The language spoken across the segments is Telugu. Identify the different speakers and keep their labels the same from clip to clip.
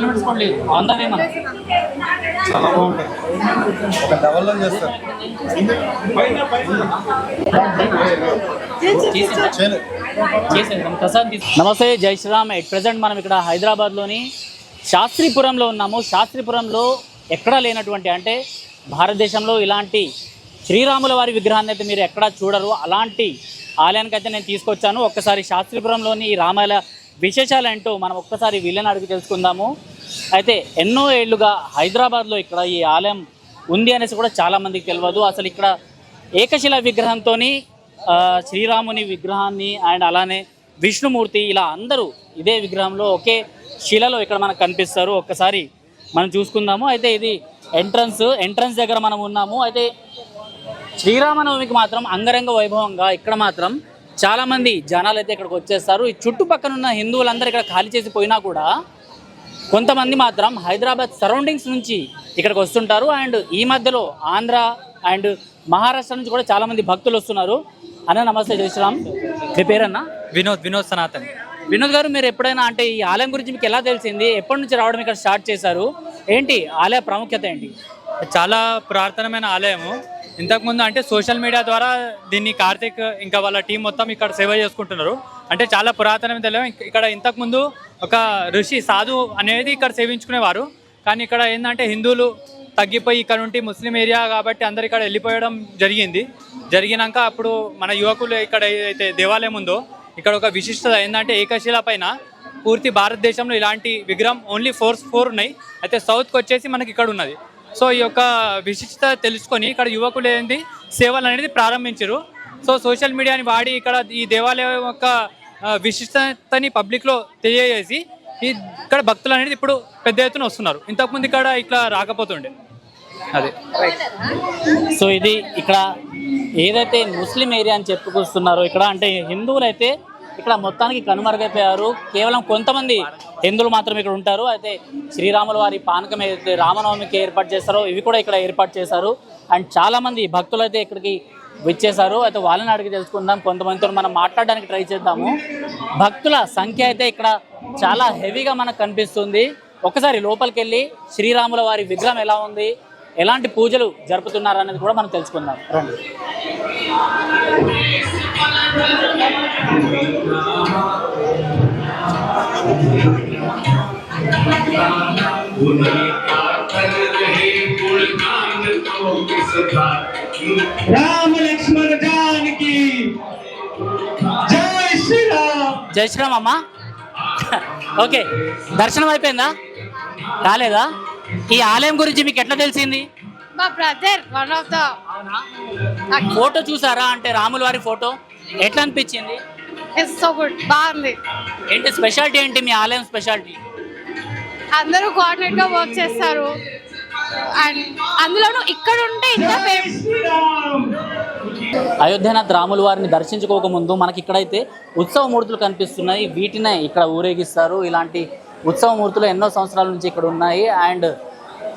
Speaker 1: కిలోమీటర్స్ కూడా లేదు ఆన్ ద వే మనం.
Speaker 2: చాలా బాగుంటుంది, ఒక లెవెల్లో చేస్తారు.
Speaker 1: నమస్తే, జై శ్రీరామ్. ఎట్ ప్రజెంట్ మనం ఇక్కడ హైదరాబాద్లోని శాస్త్రీపురంలో ఉన్నాము. శాస్త్రీపురంలో ఎక్కడా లేనటువంటి, అంటే భారతదేశంలో ఇలాంటి శ్రీరాముల వారి విగ్రహాన్ని అయితే మీరు ఎక్కడా చూడరు. అలాంటి ఆలయానికి అయితే నేను తీసుకొచ్చాను. ఒక్కసారి శాస్త్రీపురంలోని ఈ రామాలయ విశేషాలు ఏంటో మనం ఒక్కసారి వీళ్ళని అడిగి తెలుసుకుందాము. అయితే ఎన్నో ఏళ్లుగా హైదరాబాద్లో ఇక్కడ ఈ ఆలయం ఉంది అనేసి కూడా చాలామందికి తెలియదు. అసలు ఇక్కడ ఏకశిల విగ్రహంతో శ్రీరాముని విగ్రహాన్ని అండ్ అలానే విష్ణుమూర్తి ఇలా అందరూ ఇదే విగ్రహంలో ఒకే శిలలో ఇక్కడ మనకు కనిపిస్తారు. ఒక్కసారి మనం చూసుకుందాము. అయితే ఇది ఎంట్రన్స్ దగ్గర మనం ఉన్నాము. అయితే శ్రీరామనవమికి మాత్రం అంగరంగ వైభవంగా ఇక్కడ మాత్రం చాలామంది జనాలు అయితే ఇక్కడికి వచ్చేస్తారు. ఈ చుట్టుపక్కల ఉన్న హిందువులందరూ ఇక్కడ ఖాళీ చేసి పోయినా కూడా కొంతమంది మాత్రం హైదరాబాద్ సరౌండింగ్స్ నుంచి ఇక్కడికి వస్తుంటారు. అండ్ ఈ మధ్యలో ఆంధ్ర అండ్ మహారాష్ట్ర నుంచి కూడా చాలామంది భక్తులు వస్తున్నారు. అన్న నమస్తే, జై శ్రీరామ్. మీ పేరన్నా?
Speaker 3: వినోద్ సనాతన్.
Speaker 1: వినోద్ గారు, మీరు ఎప్పుడైనా అంటే ఈ ఆలయం గురించి మీకు ఎలా తెలిసింది? ఎప్పటి నుంచి రావడం ఇక్కడ స్టార్ట్ చేశారు? ఏంటి ఆలయ ప్రాముఖ్యత ఏంటి?
Speaker 3: చాలా పురాతనమైన ఆలయము. ఇంతకుముందు అంటే సోషల్ మీడియా ద్వారా దీన్ని కార్తిక్ ఇంకా వాళ్ళ టీం మొత్తం ఇక్కడ సేవ చేసుకుంటున్నారు. అంటే చాలా పురాతనమైన ఆలయం. ఇక్కడ ఇంతకుముందు ఒక ఋషి సాధు అనేది ఇక్కడ సేవించుకునేవారు. కానీ ఇక్కడ ఏంటంటే హిందువులు తగ్గిపోయి ఇక్కడ నుండి ముస్లిం ఏరియా కాబట్టి అందరు ఇక్కడ వెళ్ళిపోయడం జరిగినాక అప్పుడు మన యువకులు ఇక్కడ అయితే దేవాలయం ఉందో ఇక్కడ ఒక విశిష్టత ఏంటంటే ఏకశిల పైన పూర్తి భారతదేశంలో ఇలాంటి విగ్రహం ఓన్లీ 4 ఉన్నాయి. అయితే సౌత్కి వచ్చేసి మనకి ఇక్కడ ఉన్నది. సో ఈ యొక్క విశిష్టత తెలుసుకొని ఇక్కడ యువకులు ఏంటి సేవలు అనేది ప్రారంభించారు. సో సోషల్ మీడియాని వాడి ఇక్కడ ఈ దేవాలయం యొక్క విశిష్టతని పబ్లిక్లో తెలియజేసి ఇక్కడ భక్తులు అనేది ఇప్పుడు పెద్ద ఎత్తున వస్తున్నారు. ఇంతకుముందు ఇక్కడ ఇట్లా రాకపోతుండే. అదే
Speaker 1: సో ఇది ఇక్కడ ఏదైతే ముస్లిం ఏరియా అని చెప్పుకొస్తున్నారో ఇక్కడ అంటే హిందువులు అయితే ఇక్కడ మొత్తానికి కనుమరుగైపోయారు. కేవలం కొంతమంది హిందువులు మాత్రం ఇక్కడ ఉంటారు. అయితే శ్రీరాముల వారి పానకం ఏదైతే రామనవమికి ఏర్పాటు చేస్తారో ఇవి కూడా ఇక్కడ ఏర్పాటు చేశారు. అండ్ చాలామంది భక్తులు అయితే ఇక్కడికి వచ్చేసారు. అయితే వాళ్ళని అడిగి తెలుసుకుందాం. కొంతమందితో మనం మాట్లాడడానికి ట్రై చేద్దాము. భక్తుల సంఖ్య అయితే ఇక్కడ చాలా హెవీగా మనకు కనిపిస్తుంది. ఒకసారి లోపలికి వెళ్ళి శ్రీరాముల వారి విగ్రహం ఎలా ఉంది, ఎలాంటి పూజలు జరుపుతున్నారు అనేది కూడా మనం తెలుసుకుందాం. రండి.
Speaker 4: రామ లక్ష్మణ జానకి జై శ్రీరామ్.
Speaker 1: జై శ్రీరామ్ అమ్మా. ఓకే, దర్శనం అయిపోయిందా? కాలేదా? ఈ ఆలయం గురించి మీకు ఎట్లా తెలిసింది?
Speaker 5: మా brother one of the
Speaker 1: photo చూసారా? అంటే రాముల వారి ఫోటో ఎట్లా అనిపించింది?
Speaker 5: ఇట్స్ సో గుడ్, బాగుంది.
Speaker 1: ఏంటి స్పెషాలిటీ ఏంటి మీ ఆలయం స్పెషాలిటీ?
Speaker 5: అందరూ కోఆర్డినేట్ గా వర్క్ చేస్తారు. అండ్ అందులోనూ ఇక్కడ ఉంటే ఇంకా
Speaker 1: అయోధ్యనాథ్ రాముల వారిని దర్శించుకోకముందు మనకి ఇక్కడైతే ఉత్సవ మూర్తులు కనిపిస్తున్నాయి. వీటినే ఇక్కడ ఊరేగిస్తారు. ఇలాంటి ఉత్సవ మూర్తులు ఎన్నో సంవత్సరాల నుంచి ఇక్కడ ఉన్నాయి. అండ్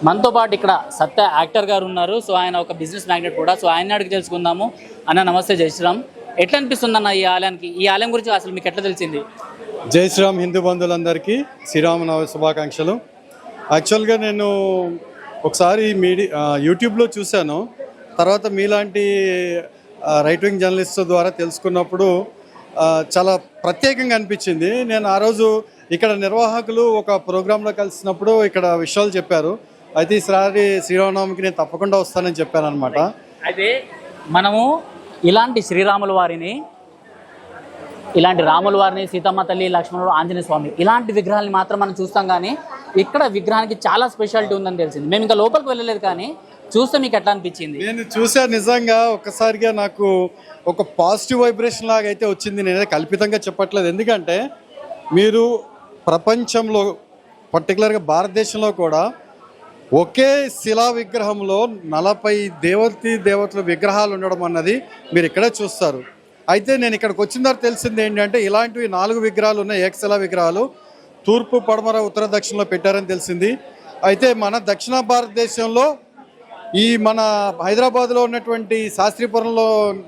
Speaker 1: మనతో పాటు ఇక్కడ సత్య యాక్టర్ గారు ఉన్నారు. సో ఆయన ఒక బిజినెస్ మ్యాగ్నెట్ కూడా. సో ఆయన అడిగి తెలుసుకుందాము. అన్న నమస్తే, జై శ్రీరామ్. ఎట్లా అనిపిస్తుంది అన్న ఈ ఆలయానికి? ఈ ఆలయం గురించి అసలు మీకు ఎట్లా తెలిసింది?
Speaker 2: జై శ్రీరామ్ హిందూ బంధువులందరికీ శ్రీరామనవమి శుభాకాంక్షలు. యాక్చువల్గా నేను ఒకసారి యూట్యూబ్లో చూశాను. తర్వాత మీలాంటి రైట్ వింగ్ జర్నలిస్ట్ ద్వారా తెలుసుకున్నప్పుడు చాలా ప్రత్యేకంగా అనిపించింది. నేను ఆ రోజు ఇక్కడ నిర్వాహకులు ఒక ప్రోగ్రాంలో కలిసినప్పుడు ఇక్కడ విషయాలు చెప్పారు. అయితే ఈసారి శ్రీరామనవమికి నేను తప్పకుండా వస్తానని చెప్పాను అనమాట.
Speaker 1: అయితే మనము ఇలాంటి శ్రీరాముల వారిని, ఇలాంటి రాముల వారిని, సీతమ్మ తల్లి, లక్ష్మణుడు, ఆంజనేయ స్వామి ఇలాంటి విగ్రహాన్ని మాత్రం మనం చూస్తాం. కానీ ఇక్కడ విగ్రహానికి చాలా స్పెషాలిటీ ఉందని తెలిసింది. మేము ఇంకా లోపలికి వెళ్ళలేదు, కానీ చూస్తే మీకు ఎట్లా అనిపించింది?
Speaker 2: నేను చూసాను, నిజంగా ఒక్కసారిగా నాకు ఒక పాజిటివ్ వైబ్రేషన్ లాగా అయితే వచ్చింది. నేనే కల్పితంగా చెప్పట్లేదు. ఎందుకంటే మీరు ప్రపంచంలో పర్టికులర్గా భారతదేశంలో కూడా ఒకే శిలా విగ్రహంలో 40 దేవతల విగ్రహాలు ఉండడం అన్నది మీరు ఇక్కడే చూస్తారు. అయితే నేను ఇక్కడికి వచ్చిన తర్వాత తెలిసింది ఏంటంటే ఇలాంటివి 4 విగ్రహాలు ఉన్నాయి, ఏకశిలా విగ్రహాలు. తూర్పు, పడమర, ఉత్తర, దక్షిణలో పెట్టారని తెలిసింది. అయితే మన దక్షిణ భారతదేశంలో ఈ మన హైదరాబాద్లో ఉన్నటువంటి శాస్త్రీపురంలో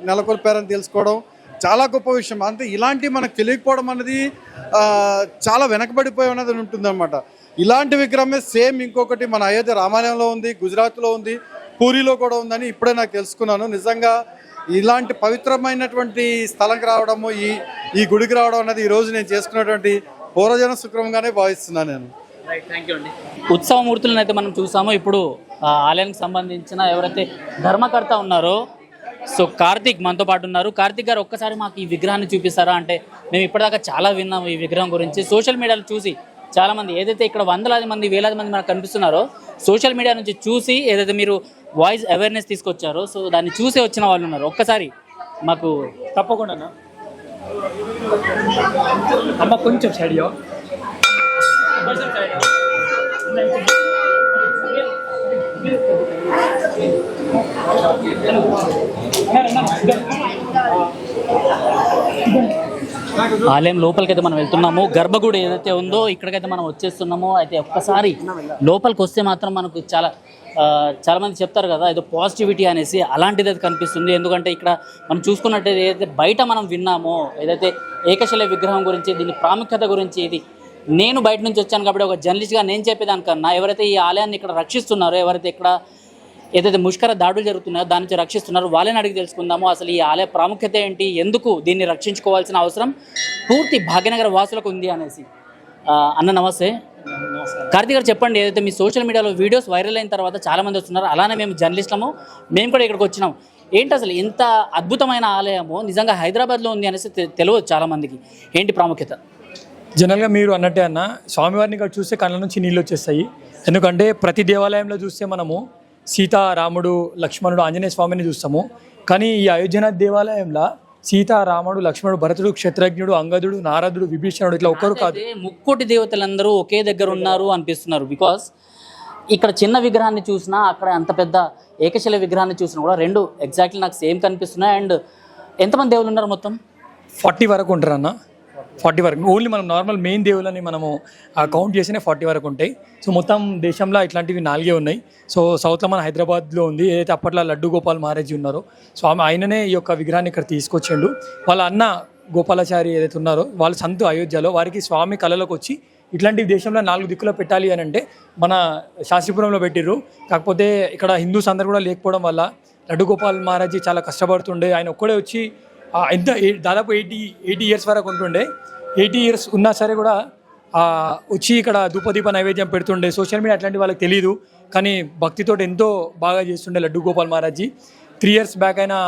Speaker 2: నెలకొల్పారని తెలుసుకోవడం చాలా గొప్ప విషయం. అంటే ఇలాంటి మనకు తెలియకపోవడం అన్నది చాలా వెనకబడిపోయి ఉన్నది ఉంటుందన్నమాట. ఇలాంటి విగ్రహమే సేమ్ ఇంకొకటి మన అయోధ్య రామాలయంలో ఉంది, గుజరాత్లో ఉంది, పూరిలో కూడా ఉందని ఇప్పుడే నాకు తెలుసుకున్నాను. నిజంగా ఇలాంటి పవిత్రమైనటువంటి స్థలంకి రావడము, ఈ గుడికి రావడం అనేది ఈరోజు నేను చేసుకున్నటువంటి పూర్వజన సుక్రమంగానే భావిస్తున్నాను నేను.
Speaker 1: థ్యాంక్ యూ అండి. ఉత్సవమూర్తులను అయితే మనం చూసామో ఇప్పుడు ఆలయానికి సంబంధించిన ఎవరైతే ధర్మకర్త ఉన్నారో సో కార్తీక్ మనతో పాటు ఉన్నారు. కార్తీక్ గారు ఒక్కసారి మాకు ఈ విగ్రహాన్ని చూపిస్తారా? అంటే మేము ఇప్పటిదాకా చాలా విన్నాము ఈ విగ్రహం గురించి, సోషల్ మీడియాలో చూసి చాలామంది ఏదైతే ఇక్కడ వందలాది మంది వేలాది మంది మనకు కనిపిస్తున్నారో సోషల్ మీడియా నుంచి చూసి ఏదైతే మీరు వాయిస్ అవేర్నెస్ తీసుకొచ్చారో సో దాన్ని చూసే వచ్చిన వాళ్ళు ఉన్నారు. ఒక్కసారి మాకు
Speaker 3: తప్పకుండా అమ్మ కొంచెం సైడ్
Speaker 1: ఆలయం లోపలికైతే మనం వెళ్తున్నాము. గర్భగుడి ఏదైతే ఉందో ఇక్కడికైతే మనం వచ్చేస్తున్నాము. అయితే ఒక్కసారి లోపలికి వస్తే మాత్రం మనకు చాలామంది చెప్తారు కదా ఏదో పాజిటివిటీ అనేసి, అలాంటిది అయితే కనిపిస్తుంది. ఎందుకంటే ఇక్కడ మనం చూసుకున్నట్టయితే ఏదైతే బయట మనం విన్నామో ఏదైతే ఏకశిల విగ్రహం గురించి, దీని ప్రాముఖ్యత గురించి, ఇది నేను బయట నుంచి వచ్చాను కాబట్టి ఒక జర్నలిస్ట్గా నేను చెప్పేదానికన్నా ఎవరైతే ఈ ఆలయాన్ని ఇక్కడ రక్షిస్తున్నారో, ఎవరైతే ఇక్కడ ఏదైతే ముష్కర దాడులు జరుగుతున్నాయో దాని నుంచి రక్షిస్తున్నారో వాళ్ళని అడిగి తెలుసుకుందాము. అసలు ఈ ఆలయ ప్రాముఖ్యత ఏంటి, ఎందుకు దీన్ని రక్షించుకోవాల్సిన అవసరం పూర్తి భాగ్యనగర వాసులకు ఉంది అనేసి. అన్న నమస్తే. కార్తీక్ గారు చెప్పండి, ఏదైతే మీ సోషల్ మీడియాలో వీడియోస్ వైరల్ అయిన తర్వాత చాలామంది వస్తున్నారు, అలానే మేము జర్నలిస్టులము మేము కూడా ఇక్కడికి వచ్చినాం. ఏంటి అసలు ఇంత అద్భుతమైన ఆలయము నిజంగా హైదరాబాద్లో ఉంది అనేసి తెలియదు చాలామందికి, ఏంటి ప్రాముఖ్యత?
Speaker 6: జనరల్గా మీరు అన్నట్టే అన్న, స్వామివారిని ఇక్కడ చూస్తే కళ్ళ నుంచి నీళ్ళు వచ్చేస్తాయి. ఎందుకంటే ప్రతి దేవాలయంలో చూస్తే మనము సీత, రాముడు, లక్ష్మణుడు, ఆంజనేయ స్వామిని చూస్తాము. కానీ ఈ అయోధ్యనాథ్ దేవాలయంలో సీత, రాముడు, లక్ష్మణుడు, భరతుడు, క్షత్రజ్ఞుడు, అంగదుడు, నారదుడు, విభీషణుడు ఇట్లా ఒక్కరు కాదు,
Speaker 1: ముక్కోటి దేవతలందరూ ఒకే దగ్గర ఉన్నారు అనిపిస్తున్నారు. బికాస్ ఇక్కడ చిన్న విగ్రహాన్ని చూసినా అక్కడ అంత పెద్ద ఏకశిల విగ్రహాన్ని చూసినా కూడా రెండు ఎగ్జాక్ట్లీ నాకు సేమ్ కనిపిస్తున్నాయి. అండ్ ఎంతమంది దేవుళ్ళు ఉన్నారు? మొత్తం
Speaker 6: 40 వరకు ఉంటారు అన్న. 40 వరకు ఓన్లీ మనం నార్మల్ మెయిన్ దేవులని మనము కౌంట్ చేసినా 40 వరకు ఉంటాయి. సో మొత్తం దేశంలో ఇట్లాంటివి 4 ఉన్నాయి. సో సౌత్లో మన హైదరాబాద్లో ఉంది. ఏదైతే అప్పట్లో లడ్డు గోపాల్ మహారాజ్ ఉన్నారో స్వామి ఆయననే ఈ యొక్క విగ్రహాన్ని ఇక్కడ తీసుకొచ్చిండు. వాళ్ళ అన్న గోపాలాచారి ఏదైతే ఉన్నారో వాళ్ళ సంతు అయోధ్యలో వారికి స్వామి కళలోకి వచ్చి ఇట్లాంటివి దేశంలో 4 దిక్కులో పెట్టాలి అని అంటే మన శాస్త్రీపురంలో పెట్టిర్రు. కాకపోతే ఇక్కడ హిందూస్ అందరు కూడా లేకపోవడం వల్ల లడ్డు గోపాల్ మహారాజ్ చాలా కష్టపడుతుండే. ఆయన ఒక్కడే వచ్చి ఎంత దాదాపు 80 ఇయర్స్ వరకు ఉంటుండే. 80 ఇయర్స్ ఉన్నా సరే కూడా వచ్చి ఇక్కడ ధూపదీప నైవేద్యం పెడుతుండే. సోషల్ మీడియా అట్లాంటి వాళ్ళకి తెలియదు, కానీ భక్తితో ఎంతో బాగా చేస్తుండే లడ్డు గోపాల్ మహారాజ్జీ. 3 ఇయర్స్ బ్యాక్ అయినా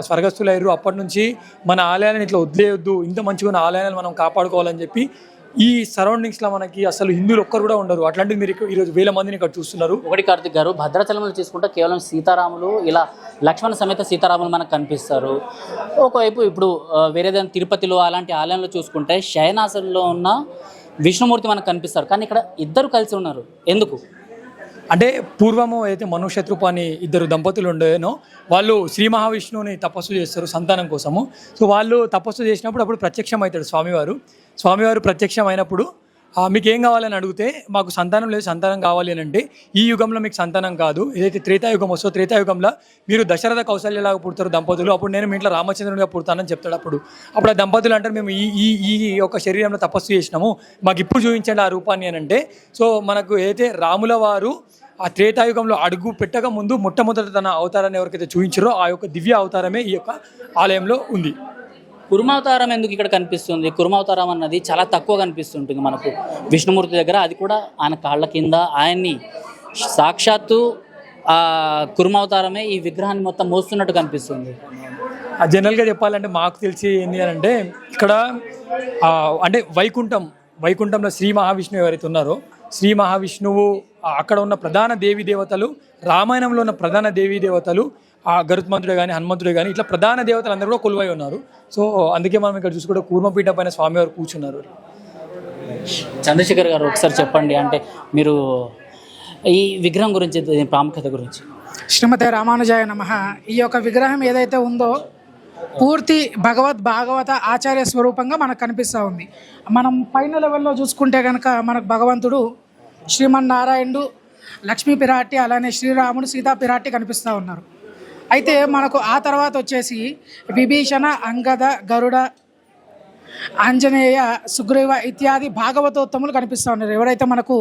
Speaker 6: స్వర్గస్థులు అయ్యారు. అప్పటి నుంచి మన ఆలయాలను ఇట్లా వదిలేయొద్దు, ఇంత మంచిగా ఉన్న ఆలయాలను మనం కాపాడుకోవాలని చెప్పి ఈ సరౌండింగ్స్లో మనకి అసలు హిందువులు ఒక్కరు కూడా ఉండరు. అట్లాంటివి మీరు ఈరోజు 1000 మందిని ఇక్కడ చూస్తున్నారు.
Speaker 1: ఒకటి కార్తీక్ గారు, భద్రాచలంలో తీసుకుంటే కేవలం సీతారాములు, ఇలా లక్ష్మణ సమేత సీతారాములు మనకు కనిపిస్తారు. ఒకవైపు ఇప్పుడు వేరేదైనా తిరుపతిలో అలాంటి ఆలయంలో చూసుకుంటే శయనాసనంలో ఉన్న విష్ణుమూర్తి మనకు కనిపిస్తారు. కానీ ఇక్కడ ఇద్దరు కలిసి ఉన్నారు, ఎందుకు?
Speaker 6: అంటే పూర్వము అయితే మనుషత్రూప అని 2 దంపతులు ఉండేనో వాళ్ళు శ్రీ మహావిష్ణువుని తపస్సు చేస్తారు సంతానం కోసము. సో వాళ్ళు తపస్సు చేసినప్పుడు అప్పుడు ప్రత్యక్షం అవుతాడు స్వామివారు ప్రత్యక్షం అయినప్పుడు మీకు ఏం కావాలని అడిగితే మాకు సంతానం లేదు, సంతానం కావాలి అని అంటే ఈ యుగంలో మీకు సంతానం కాదు, ఏదైతే త్రేతాయుగం వస్తుందో త్రేతాయుగంలో మీరు దశరథ కౌశల్యలాగా పుడతారు దంపతులు, అప్పుడు నేను మీ ఇంట్లో రామచంద్రునిగా పుడతానని చెప్తాడు. అప్పుడు ఆ దంపతులు అంటారు మేము ఈ యొక్క శరీరంలో తపస్సు చేసినాము, మాకు ఇప్పుడు చూపించండి ఆ రూపాన్ని అని అంటే. సో మనకు ఏదైతే రాముల వారు ఆ త్రేతాయుగంలో అడుగు పెట్టక ముందు మొట్టమొదటి తన అవతారాన్ని ఎవరికైతే చూపించారో ఆ యొక్క దివ్య అవతారమే ఈ యొక్క ఆలయంలో ఉంది.
Speaker 1: కుర్మావతారం ఎందుకు ఇక్కడ కనిపిస్తుంది? కుర్మావతారం అన్నది చాలా తక్కువ కనిపిస్తుంటుంది మనకు విష్ణుమూర్తి దగ్గర, అది కూడా ఆయన కాళ్ళ కింద ఆయన్ని సాక్షాత్తు ఆ కుర్మావతారమే ఈ విగ్రహాన్ని మొత్తం మోస్తున్నట్టు కనిపిస్తుంది.
Speaker 6: జనరల్గా చెప్పాలంటే మాకు తెలిసి ఏంటి అని అంటే ఇక్కడ అంటే వైకుంఠంలో శ్రీ మహావిష్ణువు ఎవరైతే ఉన్నారో శ్రీ మహావిష్ణువు అక్కడ ఉన్న ప్రధాన దేవీ దేవతలు, రామాయణంలో ఉన్న ప్రధాన దేవీ దేవతలు గరుత్మంతుడే కానీ హనుమంతుడే కానీ ఇట్లా ప్రధాన దేవతలు అందరూ కూడా కొలువై ఉన్నారు. సో అందుకే మనం ఇక్కడ చూసుకుంటే కూర్మపీఠ పైన స్వామివారు కూర్చున్నారు.
Speaker 1: చంద్రశేఖర్ గారు ఒకసారి చెప్పండి, అంటే మీరు ఈ విగ్రహం గురించి ప్రాముఖ్యత గురించి.
Speaker 7: శ్రీమతే రామానుజాయ నమః. ఈ యొక్క విగ్రహం ఏదైతే ఉందో పూర్తి భాగవత ఆచార్య స్వరూపంగా మనకు కనిపిస్తూ ఉంది. మనం పైన లెవెల్లో చూసుకుంటే కనుక మనకు భగవంతుడు శ్రీమన్నారాయణుడు, లక్ష్మీ పిరాటి, అలానే శ్రీరాముడు, సీతా పిరాటి కనిపిస్తూ ఉన్నారు. అయితే మనకు ఆ తర్వాత వచ్చేసి విభీషణ, అంగద, గరుడ, ఆంజనేయ, సుగ్రీవ ఇత్యాది భాగవతోత్తములు కనిపిస్తూ ఉన్నారు. ఎవరైతే మనకు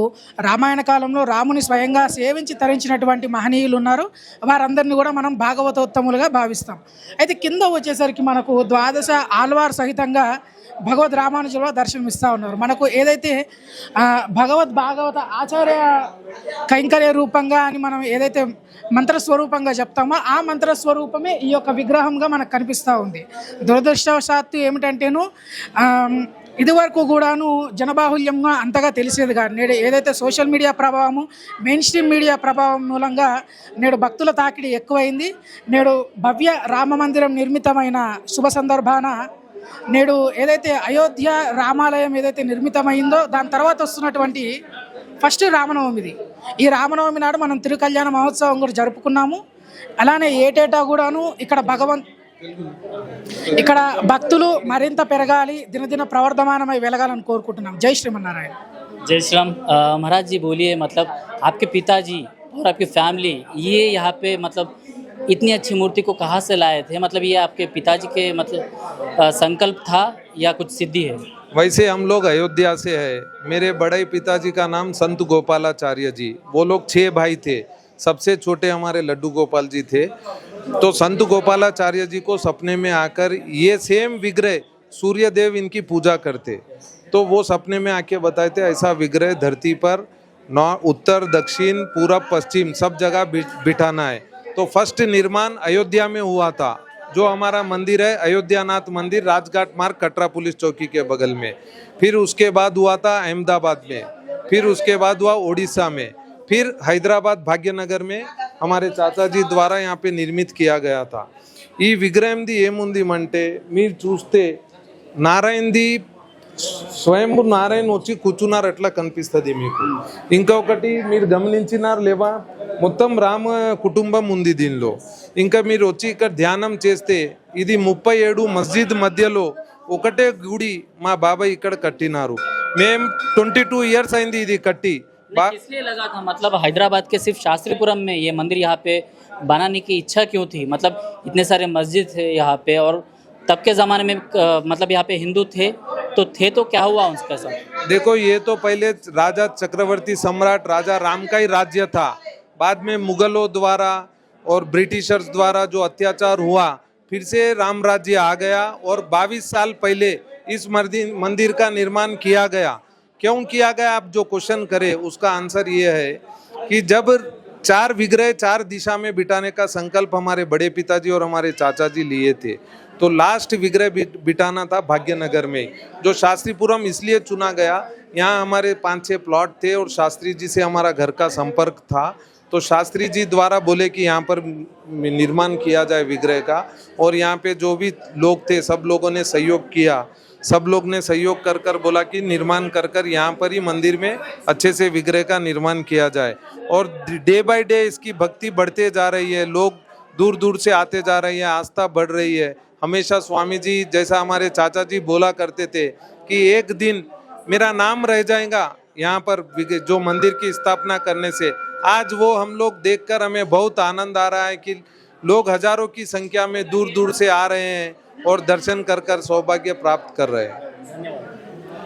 Speaker 7: రామాయణ కాలంలో రాముని స్వయంగా సేవించి తరించినటువంటి మహనీయులు ఉన్నారో వారందరినీ కూడా మనం భాగవతోత్తములుగా భావిస్తాం. అయితే కింద వచ్చేసరికి మనకు ద్వాదశ ఆల్వార్ సహితంగా భగవద్ రామానుజుల దర్శనమిస్తూ ఉన్నారు. మనకు ఏదైతే భాగవత ఆచార్య కైంకర్య రూపంగా అని మనం ఏదైతే మంత్రస్వరూపంగా చెప్తామో ఆ మంత్రస్వరూపమే ఈ యొక్క విగ్రహంగా మనకు కనిపిస్తూ ఉంది. దురదృష్టవశాత్తు ఏమిటంటేను ఇదివరకు కూడాను జనబాహుల్యంగా అంతగా తెలిసేది కాదు. నేడు ఏదైతే సోషల్ మీడియా ప్రభావము, మెయిన్ స్ట్రీమ్ మీడియా ప్రభావం మూలంగా నేడు భక్తుల తాకిడి ఎక్కువైంది. నేడు భవ్య రామ మందిరం నిర్మితమైన శుభ సందర్భాన నేడు ఏదైతే అయోధ్య రామాలయం ఏదైతే నిర్మితమైందో దాని తర్వాత వస్తున్నటువంటి ఫస్ట్ రామనవమిది. ఈ రామనవమి నాడు మనం తిరుకల్యాణ మహోత్సవం కూడా జరుపుకున్నాము. అలానే ఏటేటా కూడాను ఇక్కడ భక్తులు మరింత పెరగాలి, దినదిన ప్రవర్ధమానమై వెలగాలని కోరుకుంటున్నాం. జై శ్రీమన్నారాయణ.
Speaker 1: जय श्री राम। महाराज जी बोलिए, मतलब आपके पिताजी और आपकी फैमिली ये यहाँ पे मतलब इतनी अच्छी मूर्ति को कहाँ से लाए थे? मतलब ये आपके पिताजी के मतलब संकल्प था या कुछ सिद्धि है?
Speaker 8: वैसे हम लोग अयोध्या से है। मेरे बड़े पिताजी का नाम संत गोपालाचार्य जी, वो लोग 6 भाई थे। सबसे छोटे हमारे लड्डू गोपाल जी थे। तो संत गोपालाचार्य जी को सपने में आकर ये सेम विग्रह सूर्यदेव इनकी पूजा करते, तो वो सपने में आके बताए थे ऐसा विग्रह धरती पर उत्तर दक्षिण पूरब पश्चिम सब जगह बिठाना है। तो फर्स्ट निर्माण अयोध्या में हुआ था। जो हमारा मंदिर है अयोध्यानाथ मंदिर, राजघाट मार्ग, कटरा पुलिस चौकी के बगल में। फिर उसके बाद हुआ था अहमदाबाद में, फिर उसके बाद हुआ ओडिशा में, फिर हैदराबाद भाग्यनगर में हमारे चाचा जी द्वारा यहाँ पे निर्मित किया गया था। ఈ విగ్రహం ది ఏముంది మీరు చూస్తే నారాయణది స్వయంభూ నారాయణ వచ్చి కూర్చున్నారు అట్లా కనిపిస్తుంది మీకు. ఇంకొకటి మీరు గమనించినారు లేవా, మొత్తం రామ కుటుంబం ఉంది దీనిలో. ఇంకా మీరు వచ్చి ఇక్కడ ధ్యానం చేస్తే ఇది 37 మస్జిద్ మధ్యలో ఒకటే గుడి మా బాబాయ్ ఇక్కడ కట్టినారు. మేము 22 ఇయర్స్ అయింది ఇది కట్టి.
Speaker 1: इसलिए लगा था मतलब हैदराबाद के सिर्फ शास्त्रीपुरम में ये मंदिर यहाँ पे बनाने की इच्छा क्यों थी? मतलब इतने सारे मस्जिद थे यहाँ पे और तब के ज़माने में मतलब यहाँ पे हिंदू थे तो क्या हुआ उसके साथ?
Speaker 8: देखो ये तो पहले राजा चक्रवर्ती सम्राट राजा राम का ही राज्य था। बाद में मुगलों द्वारा और ब्रिटिशर्स द्वारा जो अत्याचार हुआ फिर से राम राज्य आ गया और 22 साल पहले इस मंदिर का निर्माण किया गया। क्यों किया गया, आप जो क्वेश्चन करे उसका आंसर ये है कि जब 4 विग्रह 4 दिशा में बिठाने का संकल्प हमारे बड़े पिताजी और हमारे चाचा जी लिए थे, तो लास्ट विग्रह बिठाना था भाग्यनगर में, जो शास्त्रीपुरम इसलिए चुना गया। यहाँ हमारे 5-6 प्लॉट थे और शास्त्री जी से हमारा घर का संपर्क था, तो शास्त्री जी द्वारा बोले कि यहाँ पर निर्माण किया जाए विग्रह का। और यहाँ पे जो भी लोग थे सब लोगों ने सहयोग किया। सब लोग ने सहयोग कर कर बोला कि निर्माण कर कर यहाँ पर ही मंदिर में अच्छे से विग्रह का निर्माण किया जाए। और डे बाय डे इसकी भक्ति बढ़ते जा रही है, लोग दूर दूर से आते जा रहे हैं, आस्था बढ़ रही है। हमेशा स्वामी जी जैसा हमारे चाचा जी बोला करते थे कि एक दिन मेरा नाम रह जाएगा यहाँ पर जो मंदिर की स्थापना करने से। आज वो हम लोग देखकर हमें बहुत आनंद आ रहा है कि लोग हजारों की संख्या में दूर दूर से आ रहे हैं और दर्शन कर कर सौभाग्य प्राप्त कर रहे हैं।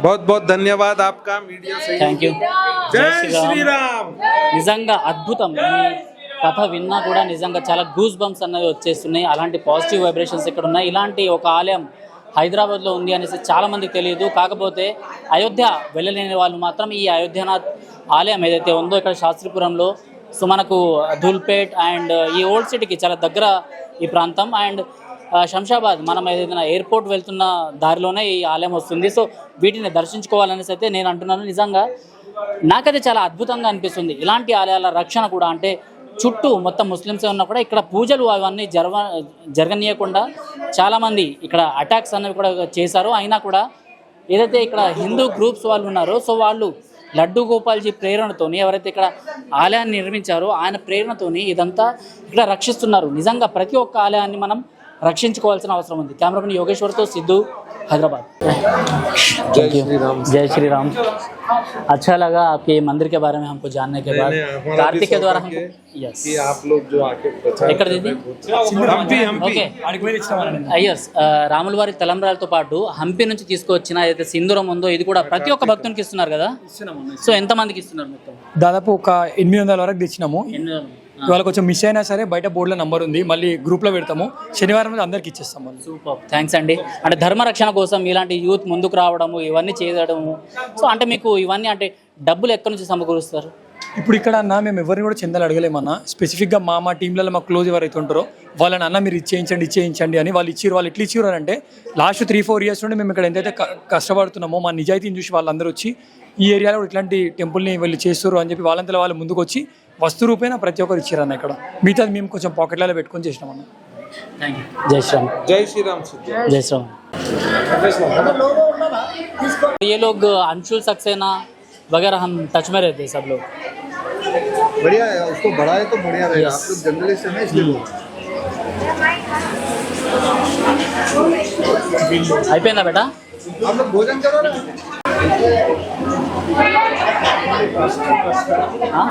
Speaker 8: बहुत बहुत धन्यवाद आपका मीडिया से।
Speaker 1: Thank you.
Speaker 8: जय श्री राम।
Speaker 1: నిజంగా అద్భుతం. ఈ కథ విన్నా కూడా నిజంగా చాలా గూస్ బంప్స్ అన్నవి వచ్చేస్తున్నాయి. అలాంటి పాజిటివ్ వైబ్రేషన్స్ ఇక్కడ ఉన్నాయి. ఇలాంటి ఒక ఆలయం హైదరాబాద్లో ఉంది అనేసి చాలామందికి తెలియదు. కాకపోతే అయోధ్య వెళ్ళలేని వాళ్ళు మాత్రం ఈ అయోధ్యనాథ్ ఆలయం ఏదైతే ఉందో ఇక్కడ శాస్త్రీపురంలో, సో మనకు ధూల్పేట్ అండ్ ఈ ఓల్డ్ సిటీకి చాలా దగ్గర ఈ ప్రాంతం. అండ్ శంషాబాద్ మనం ఏదైనా ఎయిర్పోర్ట్ వెళ్తున్న దారిలోనే ఈ ఆలయం వస్తుంది. సో వీటిని దర్శించుకోవాలనేసి అయితే నేను అంటున్నాను. నిజంగా నాకైతే చాలా అద్భుతంగా అనిపిస్తుంది. ఇలాంటి ఆలయాల రక్షణ కూడా, అంటే చుట్టూ మొత్తం ముస్లిమ్సే ఉన్నా కూడా ఇక్కడ పూజలు అవన్నీ జరగనీయకుండా చాలామంది ఇక్కడ అటాక్స్ అనేవి కూడా చేశారు. అయినా కూడా ఏదైతే ఇక్కడ హిందూ గ్రూప్స్ వాళ్ళు ఉన్నారో, సో వాళ్ళు లడ్డూ గోపాల్జీ ప్రేరణతోని ఎవరైతే ఇక్కడ ఆలయాన్ని నిర్మించారో ఆయన ప్రేరణతోని ఇదంతా ఇక్కడ రక్షిస్తున్నారు. నిజంగా ప్రతి ఒక్క ఆలయాన్ని మనం రక్షించుకోవాల్సిన అవసరం ఉంది. కెమెరామెన్ యోగేశ్వర్తో సిద్ధు, హైదరాబాద్.
Speaker 8: जय श्री राम।
Speaker 1: जय श्री राम। अच्छा लगा आपके मंदिर के बारे में हमको जानने के बाद। कार्तिक के द्वारा हमको यस
Speaker 8: कि आप लोग जो आके प्रचार
Speaker 1: ఎక్కడ దిది ఓకే
Speaker 6: ఆడికి పోయి తెచ్చినామని
Speaker 1: అయ్యస్ రాముల వారి తలంబ్రాలతో పాటు హంపి నుంచి తీసుకొచ్చిన ఏదైతే సింధూరం ఉందో ఇది కూడా ప్రతి ఒక్క భక్తునికి ఇస్తున్నారు కదా. సో ఎంత మందికి ఇస్తున్నారు మొత్తం?
Speaker 6: దాదాపు ఒక 800 వరకు తెచ్చినాము. ఇవాళ కొంచెం మిస్ అయినా సరే బయట బోర్డులో నంబర్ ఉంది, మళ్ళీ గ్రూప్లో పెడతాము. శనివారం రోజు అందరికి ఇచ్చేస్తాం మళ్ళీ.
Speaker 1: సూపర్, థ్యాంక్స్ అండి. అంటే ధర్మరక్షణ కోసం ఇలాంటి యూత్ ముందుకు రావడము, ఇవన్నీ చేయడము. సో అంటే మీకు ఇవన్నీ అంటే డబ్బులు ఎక్కడి నుంచి సమకూరుస్తారు?
Speaker 6: ఇప్పుడు ఇక్కడ అన్న మేము ఎవరిని కూడా చందాలు అడగలేమన్నా. స్పెసిఫిక్గా మా టీంలలో మా క్లోజ్ ఎవరైతే ఉంటారో వాళ్ళని అన్న మీరు ఇచ్చేయించండి అని వాళ్ళు ఇచ్చారు. వాళ్ళు ఎట్లా ఇచ్చారు అంటే లాస్ట్ 3-4 ఇయర్స్ నుండి మేము ఇక్కడ ఎంతైతే కష్టపడుతున్నామో మా నిజాయితీని చూసి వాళ్ళందరూ వచ్చి ఈ ఏరియాలో ఇట్లాంటి టెంపుల్ని వీళ్ళు చేస్తారు అని చెప్పి వాళ్ళంతా వాళ్ళు ముందుకు వచ్చి వస్తు రూపేణ ప్రతి ఒక్కరు ఇచ్చారన్న. ఇక్కడ మిగతాది మేము కొంచెం పాకెట్లలో పెట్టుకొని చేసినామన్న.
Speaker 1: Thank you. జై శ్రీరామ్.
Speaker 8: जय श्री राम सिद्धू।
Speaker 1: जय श्री राम। ये लोग अंशुल सक्सेना वगैरह हम टच में रहते हैं सब लोग.
Speaker 2: बढ़िया है, उसको बढ़ाए तो बढ़िया रहेगा. आप लोग जर्नलिस्ट हैं इसलिए
Speaker 1: అయిపోయిందా బేటా?
Speaker 2: आप लोग भोजन करो ना.
Speaker 1: हाँ?